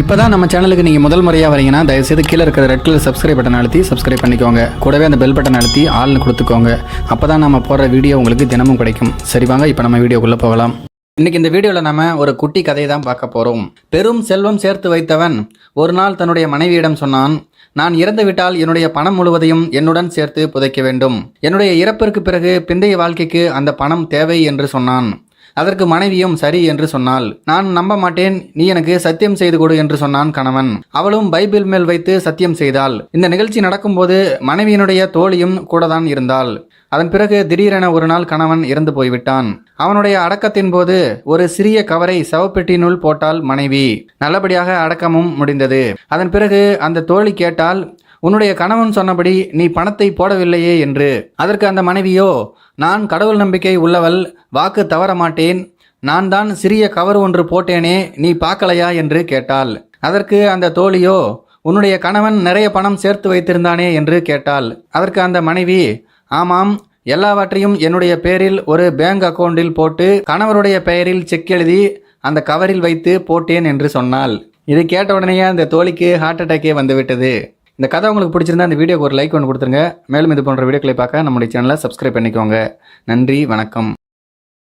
இப்போதான் நம்ம சேனலுக்கு நீங்கள் முதல் முறையாக வரீங்கன்னா தயவுசெய்து கீழே இருக்கிற ரெட் கலர் சப்ஸ்கிரைப் பட்டன் அழுத்தி சப்ஸ்கிரைப் பண்ணிக்கோங்க. கூடவே அந்த பெல் பட்டன் அழுத்தி ஆள்னு கொடுத்துக்கோங்க. அப்போ தான் நம்ம போடுற வீடியோ உங்களுக்கு தினமும் கிடைக்கும். சரி வாங்க இப்போ நம்ம வீடியோக்குள்ளே போகலாம். இன்றைக்கி இந்த வீடியோவில் நம்ம ஒரு குட்டி கதையை தான் பார்க்க போகிறோம். பெரும் செல்வம் சேர்த்து வைத்தவன் ஒரு நாள் தன்னுடைய மனைவியிடம் சொன்னான், நான் இறந்துவிட்டால் என்னுடைய பணம் முழுவதையும் என்னுடன் சேர்த்து புதைக்க வேண்டும். என்னுடைய இறப்பிற்கு பிறகு பிந்தைய வாழ்க்கைக்கு அந்த பணம் தேவை என்று சொன்னான். அதற்கு மனைவியும் சரி என்று சொன்னாள். நான் நம்ப மாட்டேன், நீ எனக்கு சத்தியம் செய்து கொடு என்று சொன்னான் கணவன். அவளும் பைபிள் மேல் வைத்து சத்தியம் செய்தாள். இந்த நிகழ்ச்சி நடக்கும்போது மனைவியினுடைய தோழியும் கூட தான் இருந்தாள். அதன் பிறகு திடீரென ஒரு நாள் கணவன் இறந்து போய்விட்டான். அவனுடைய அடக்கத்தின் போது ஒரு சிறிய கவரை சவப்பெட்டியினுள் போட்டாள் மனைவி. நல்லபடியாக அடக்கமும் முடிந்தது. அதன் பிறகு அந்த தோழி கேட்டால், உன்னுடைய கணவன் சொன்னபடி நீ பணத்தை போடவில்லையே என்று. அதற்கு அந்த மனைவியோ, நான் கடவுள் நம்பிக்கை உள்ளவள், வாக்கு தவற மாட்டேன், நான் தான் சிறிய கவர் ஒன்று போட்டேனே, நீ பார்க்கலையா என்று கேட்டாள். அதற்கு அந்த தோழியோ, உன்னுடைய கணவன் நிறைய பணம் சேர்த்து வைத்திருந்தானே என்று கேட்டாள். அதற்கு அந்த மனைவி, ஆமாம், எல்லாவற்றையும் என்னுடைய பெயரில் ஒரு பேங்க் அக்கவுண்டில் போட்டு கணவருடைய பெயரில் செக் எழுதி அந்த கவரில் வைத்து போட்டேன் என்று சொன்னாள். இது கேட்ட உடனேயே அந்த தோழிக்கு ஹார்ட் அட்டாக்கே வந்துவிட்டது. இந்த கதை உங்களுக்கு பிடிச்சிருந்தா இந்த வீடியோக்கு ஒரு லைக் ஒன்று கொடுத்துருங்க. மேலும் இது போன்ற வீடியோக்களை பார்க்க நம்முடைய சேனலை சப்ஸ்கிரைப் பண்ணிக்கோங்க. நன்றி, வணக்கம்.